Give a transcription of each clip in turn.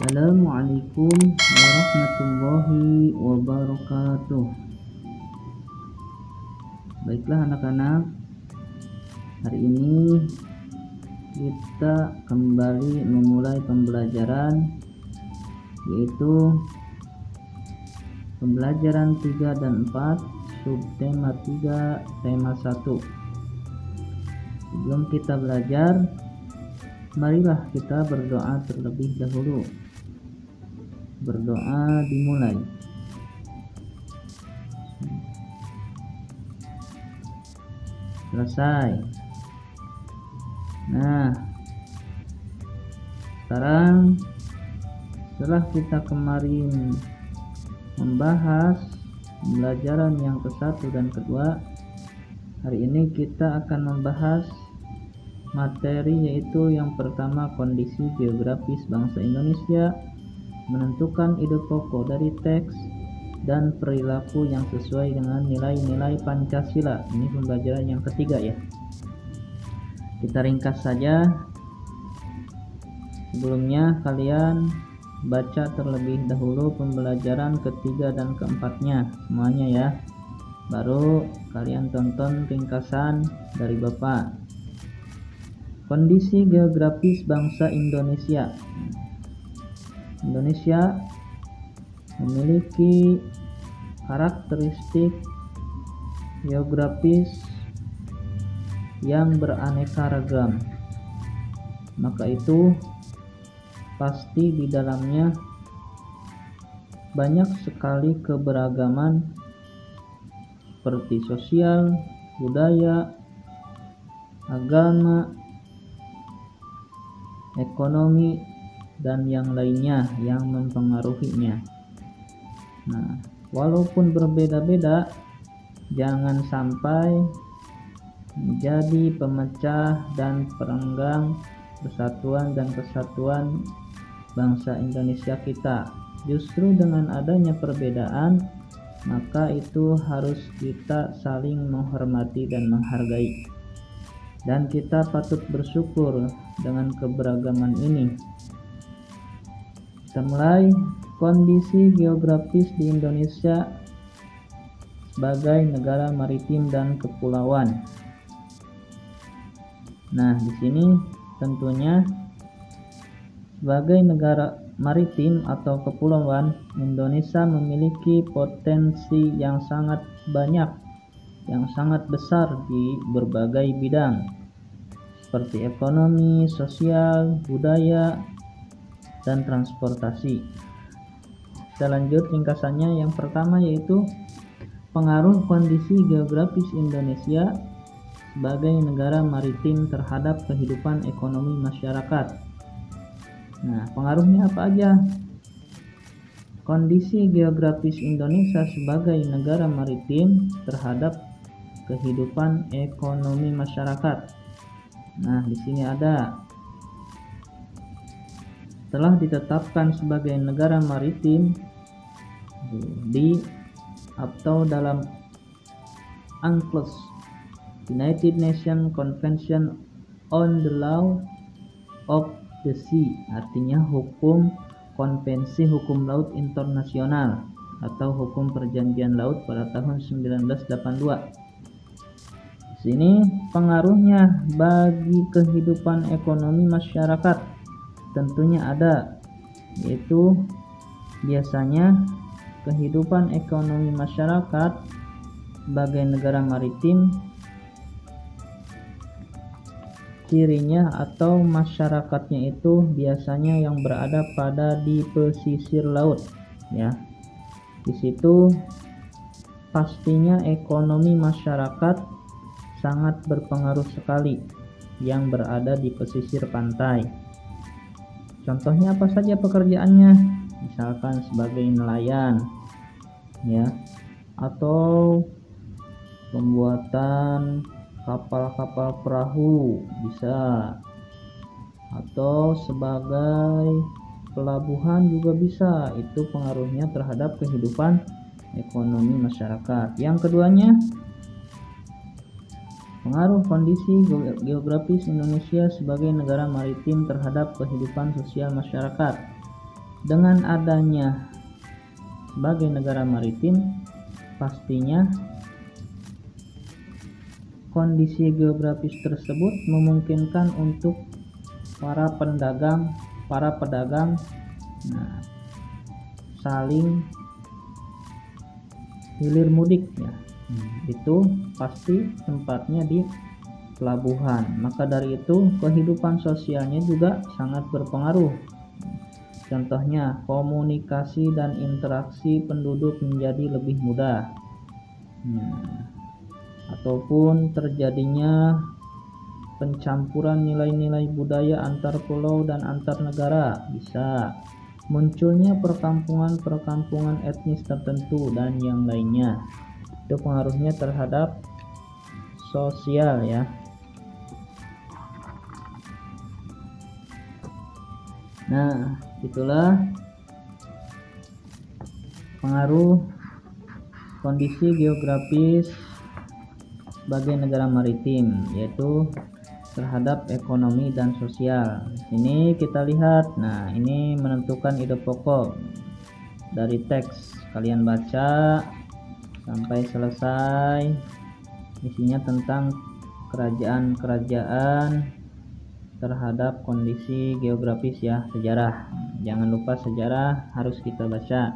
Assalamualaikum warahmatullahi wabarakatuh. Baiklah anak-anak, hari ini kita kembali memulai pembelajaran, yaitu pembelajaran 3 dan 4 subtema 3 tema 1. Sebelum kita belajar, marilah kita berdoa terlebih dahulu. Berdoa dimulai. Selesai. Nah, sekarang setelah kita kemarin membahas pembelajaran yang ke-1 dan ke-2, hari ini kita akan membahas materi, yaitu yang pertama, kondisi geografis bangsa Indonesia, menentukan ide pokok dari teks, dan perilaku yang sesuai dengan nilai-nilai Pancasila. Ini pembelajaran yang ketiga ya. Kita ringkas saja. Sebelumnya kalian baca terlebih dahulu pembelajaran ketiga dan keempatnya semuanya ya. Baru kalian tonton ringkasan dari Bapak. Kondisi geografis bangsa Indonesia. Indonesia memiliki karakteristik geografis yang beraneka ragam. Maka itu pasti di dalamnya banyak sekali keberagaman seperti sosial, budaya, agama, ekonomi, dan yang lainnya yang mempengaruhinya. Nah, walaupun berbeda-beda, jangan sampai menjadi pemecah dan perenggang persatuan dan kesatuan bangsa Indonesia kita. Justru dengan adanya perbedaan, maka itu harus kita saling menghormati dan menghargai. Dan kita patut bersyukur dengan keberagaman ini. Kita mulai. Kondisi geografis di Indonesia sebagai negara maritim dan kepulauan. Nah, di sini tentunya sebagai negara maritim atau kepulauan, Indonesia memiliki potensi yang sangat banyak, yang sangat besar di berbagai bidang seperti ekonomi, sosial, budaya, dan transportasi. Kita lanjut ringkasannya. Yang pertama yaitu pengaruh kondisi geografis Indonesia sebagai negara maritim terhadap kehidupan ekonomi masyarakat. Nah, pengaruhnya apa aja? Kondisi geografis Indonesia sebagai negara maritim terhadap kehidupan ekonomi masyarakat. Nah, di sini ada, telah ditetapkan sebagai negara maritim di atau dalam UNCLOS, United Nations Convention on the Law of the Sea, artinya konvensi hukum laut internasional atau hukum perjanjian laut pada tahun 1982. Di sini pengaruhnya bagi kehidupan ekonomi masyarakat tentunya ada, yaitu biasanya kehidupan ekonomi masyarakat sebagai negara maritim, cirinya atau masyarakatnya itu biasanya yang berada pada di pesisir laut ya. Di situ pastinya ekonomi masyarakat sangat berpengaruh sekali yang berada di pesisir pantai. Contohnya apa saja pekerjaannya? Misalkan sebagai nelayan ya, atau pembuatan kapal-kapal perahu bisa, atau sebagai pelabuhan juga bisa. Itu pengaruhnya terhadap kehidupan ekonomi masyarakat. Yang keduanya, pengaruh kondisi geografis Indonesia sebagai negara maritim terhadap kehidupan sosial masyarakat. Dengan adanya sebagai negara maritim, pastinya kondisi geografis tersebut memungkinkan untuk para pedagang saling hilir mudik ya. Itu pasti tempatnya di pelabuhan. Maka dari itu kehidupan sosialnya juga sangat berpengaruh. Contohnya komunikasi dan interaksi penduduk menjadi lebih mudah. Ataupun terjadinya pencampuran nilai-nilai budaya antar pulau dan antar negara, bisa munculnya perkampungan etnis tertentu dan yang lainnya. Itu pengaruhnya terhadap sosial ya. Nah, itulah pengaruh kondisi geografis sebagai negara maritim, yaitu terhadap ekonomi dan sosial. Ini kita lihat. Nah, ini menentukan ide pokok dari teks. Kalian baca sampai selesai. Isinya tentang kerajaan-kerajaan terhadap kondisi geografis ya, sejarah. Jangan lupa sejarah harus kita baca.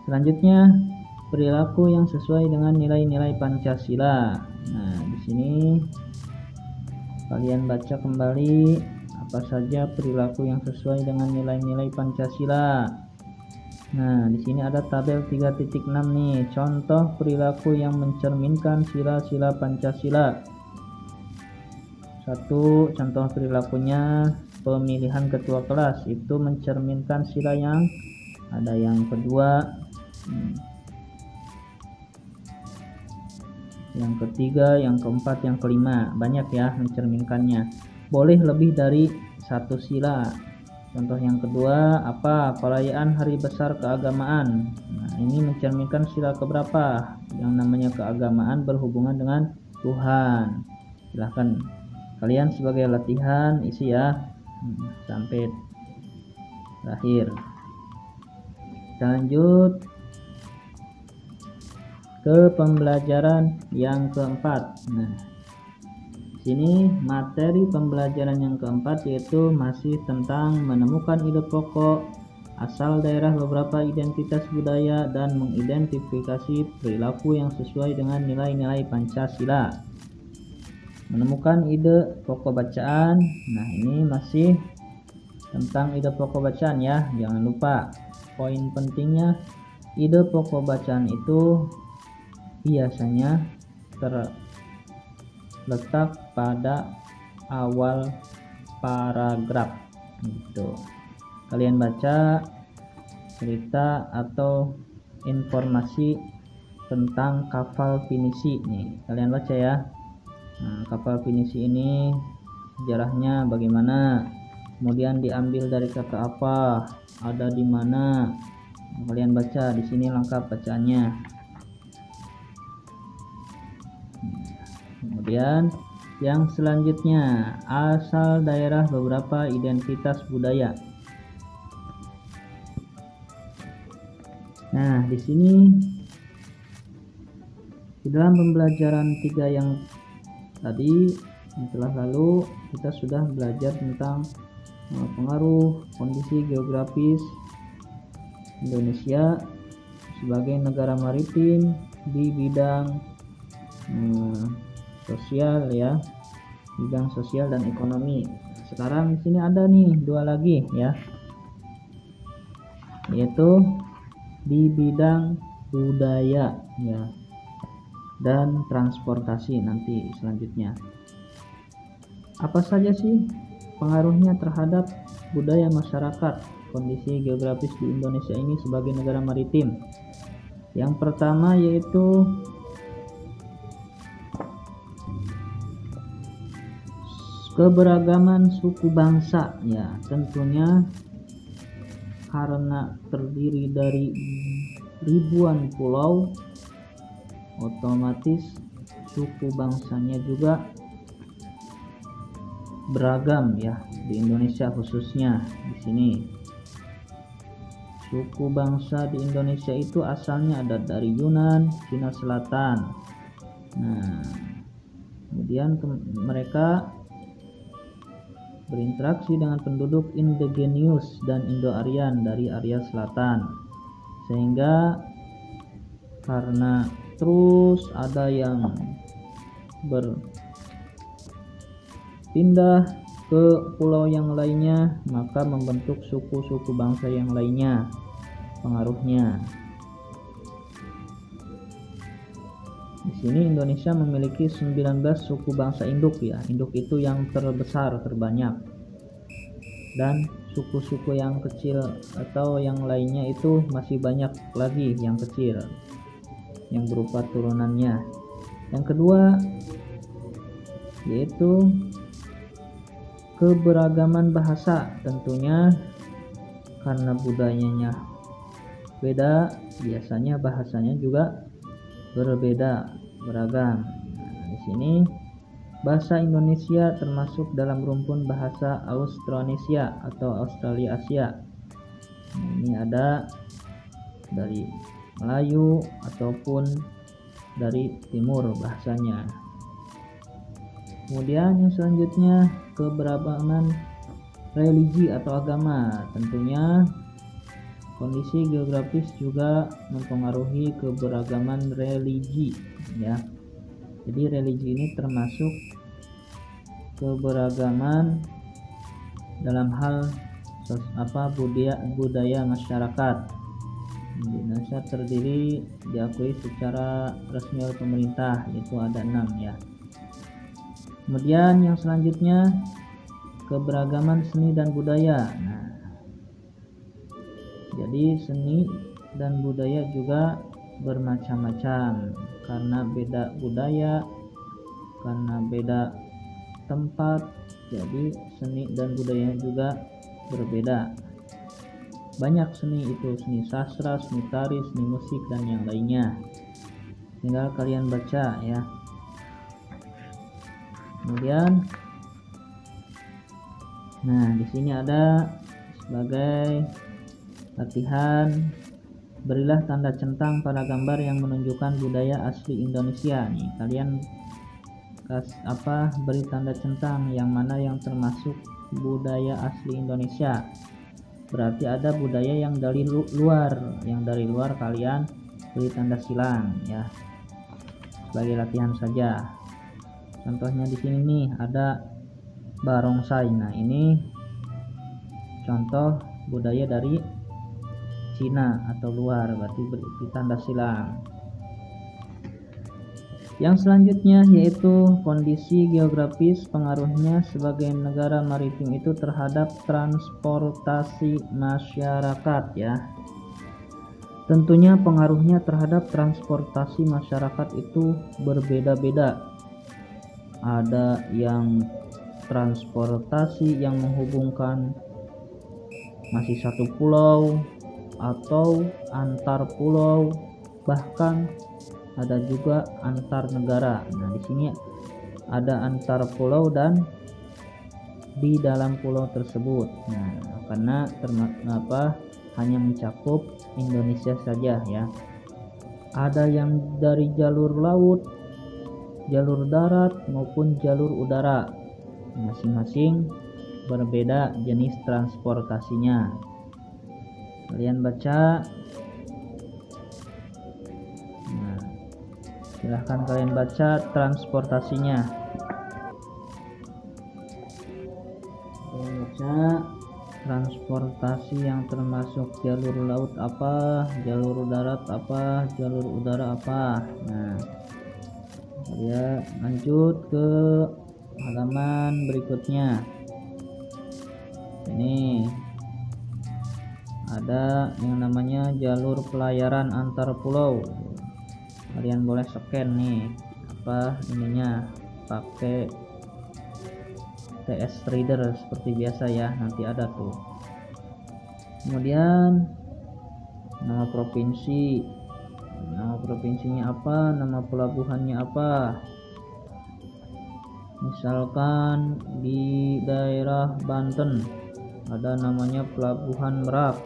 Selanjutnya, perilaku yang sesuai dengan nilai-nilai Pancasila. Nah, di sini kalian baca kembali apa saja perilaku yang sesuai dengan nilai-nilai Pancasila. Nah, di sini ada tabel 3.6 nih, contoh perilaku yang mencerminkan sila-sila Pancasila. 1. Contoh perilakunya pemilihan ketua kelas, itu mencerminkan sila yang ada. Yang kedua, yang ketiga, yang keempat, yang kelima, banyak ya mencerminkannya. Boleh lebih dari satu sila. Contoh yang kedua apa? Perayaan hari besar keagamaan. Nah, ini mencerminkan sila keberapa? Yang namanya keagamaan berhubungan dengan Tuhan. Silahkan kalian sebagai latihan isi ya sampai terakhir. Kita lanjut ke pembelajaran yang keempat. Nah, sini materi pembelajaran yang keempat yaitu masih tentang menemukan ide pokok asal daerah beberapa identitas budaya dan mengidentifikasi perilaku yang sesuai dengan nilai-nilai Pancasila. Menemukan ide pokok bacaan. Nah, ini masih tentang ide pokok bacaan ya. Jangan lupa poin pentingnya, ide pokok bacaan itu biasanya terletak pada awal paragraf gitu. Kalian baca cerita atau informasi tentang kapal Pinisi nih, kalian baca ya. Nah, kapal Pinisi ini sejarahnya bagaimana, kemudian diambil dari kata apa, ada di mana. Kalian baca di sini lengkap bacaannya. Kemudian yang selanjutnya, asal daerah beberapa identitas budaya. Nah, di sini di dalam pembelajaran 3 yang tadi yang telah lalu, kita sudah belajar tentang pengaruh kondisi geografis Indonesia sebagai negara maritim di bidang sosial ya, bidang sosial dan ekonomi. Sekarang di sini ada nih 2 lagi ya, yaitu di bidang budaya ya dan transportasi nanti selanjutnya. Apa saja sih pengaruhnya terhadap budaya masyarakat kondisi geografis di Indonesia ini sebagai negara maritim? Yang pertama yaitu keberagaman suku bangsa ya, tentunya karena terdiri dari ribuan pulau, otomatis suku bangsanya juga beragam ya, di Indonesia khususnya di sini. suku bangsa di Indonesia itu asalnya ada dari Yunan, Cina Selatan. Nah, kemudian mereka berinteraksi dengan penduduk Indigenius dan Indo-Aryan dari Arya Selatan, sehingga karena terus ada yang berpindah ke pulau yang lainnya, maka membentuk suku-suku bangsa yang lainnya pengaruhnya. Di sini Indonesia memiliki 19 suku bangsa induk ya. Induk itu yang terbesar, terbanyak. Dan suku-suku yang kecil atau yang lainnya itu masih banyak lagi yang kecil, yang berupa turunannya. Yang kedua yaitu keberagaman bahasa. Tentunya karena budayanya beda, biasanya bahasanya juga berbeda, beragam. Nah, di sini bahasa Indonesia termasuk dalam rumpun bahasa Austronesia atau Australia Asia. Nah, ini ada dari Melayu ataupun dari timur bahasanya. Kemudian yang selanjutnya keberagaman religi atau agama. Tentunya kondisi geografis juga mempengaruhi keberagaman religi ya. Jadi religi ini termasuk keberagaman dalam hal budaya masyarakat. Di Indonesia terdiri diakui secara resmi oleh pemerintah, yaitu ada 6 ya. Kemudian yang selanjutnya keberagaman seni dan budaya. Nah, jadi seni dan budaya juga bermacam-macam karena beda budaya, karena beda tempat, jadi seni dan budaya juga berbeda. Banyak seni itu, seni sastra, seni tari, seni musik dan yang lainnya. Tinggal kalian baca ya. Kemudian nah, di sini ada sebagai latihan, berilah tanda centang pada gambar yang menunjukkan budaya asli Indonesia. Nih, kalian beri tanda centang yang mana yang termasuk budaya asli Indonesia. Berarti ada budaya yang dari luar, kalian beri tanda silang ya. Sebagai latihan saja. Contohnya di sini nih ada barongsai. Nah, ini contoh budaya dari Cina atau luar, berarti beri tanda silang. Yang selanjutnya yaitu kondisi geografis pengaruhnya sebagai negara maritim itu terhadap transportasi masyarakat ya. Tentunya pengaruhnya terhadap transportasi masyarakat itu berbeda-beda. Ada yang transportasi yang menghubungkan masih satu pulau atau antar pulau, bahkan ada juga antar negara. Nah, di sini ada antar pulau dan di dalam pulau tersebut. Nah, karena hanya mencakup Indonesia saja ya. Ada yang dari jalur laut, jalur darat maupun jalur udara. Masing-masing berbeda jenis transportasinya. Kalian baca. Nah, silahkan kalian baca transportasinya. Kalian baca transportasi yang termasuk jalur laut apa, jalur darat apa, jalur udara apa. Nah, saya lanjut ke halaman berikutnya. Ini ada yang namanya jalur pelayaran antar pulau. Kalian boleh scan nih ininya pakai TS Reader seperti biasa ya, nanti ada tuh. Kemudian nama provinsi, nama provinsinya apa, nama pelabuhannya apa. Misalkan di daerah Banten ada namanya Pelabuhan Merak.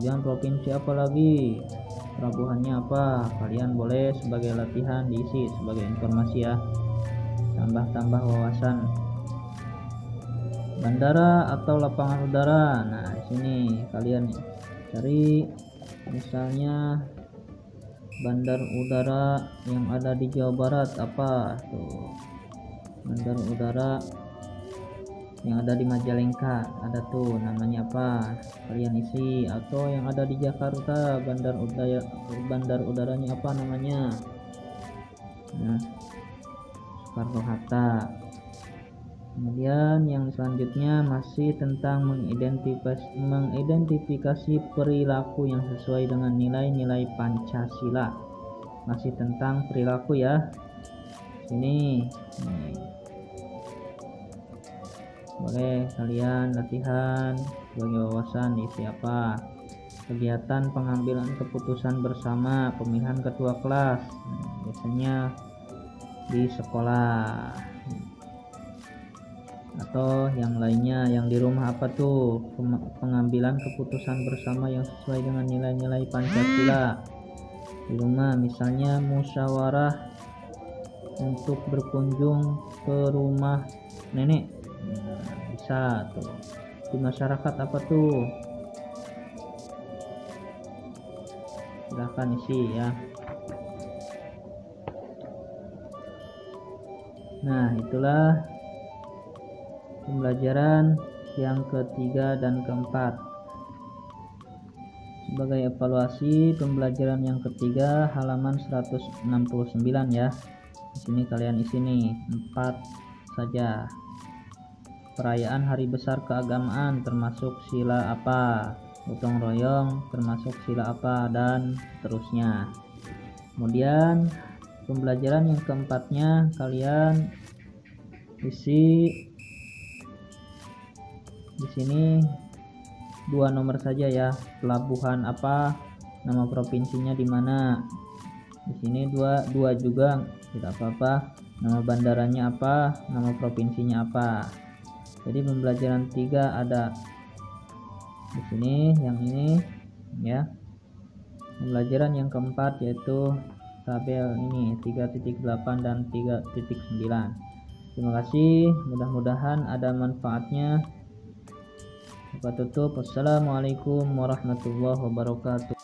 Kemudian provinsi apa lagi, pelabuhannya apa, kalian boleh sebagai latihan diisi sebagai informasi ya, tambah wawasan. Bandara atau lapangan udara. Nah, di sini kalian cari misalnya bandar udara yang ada di Jawa Barat apa tuh. Bandar udara yang ada di Majalengka ada tuh, namanya apa, kalian isi. Atau yang ada di Jakarta, bandar udaranya apa namanya. Nah, Soekarno Hatta. Kemudian yang selanjutnya masih tentang mengidentifikasi perilaku yang sesuai dengan nilai-nilai Pancasila. Masih tentang perilaku ya. Sini nih. Boleh kalian latihan sebagai wawasan diisi apa. Kegiatan pengambilan keputusan bersama, pemilihan ketua kelas. Biasanya di sekolah. Atau yang lainnya yang di rumah apa tuh, pengambilan keputusan bersama yang sesuai dengan nilai-nilai Pancasila. Di rumah misalnya musyawarah untuk berkunjung ke rumah nenek. Nah, bisa tuh. Di masyarakat apa tuh, silahkan isi ya. Nah, itulah pembelajaran yang ketiga dan keempat. Sebagai evaluasi pembelajaran yang ketiga halaman 169 ya. Di sini kalian isi nih 4 saja. Perayaan hari besar keagamaan termasuk sila apa, gotong royong termasuk sila apa, dan seterusnya. Kemudian pembelajaran yang keempatnya kalian isi di sini 2 nomor saja ya. Pelabuhan apa, nama provinsinya di mana. Di sini dua juga tidak apa-apa. Nama bandaranya apa, nama provinsinya apa. Jadi pembelajaran 3 ada di sini, yang ini ya. Pembelajaran yang keempat yaitu tabel ini 3.8 dan 3.9. Terima kasih, mudah-mudahan ada manfaatnya. Tutup. Assalamualaikum warahmatullahi wabarakatuh.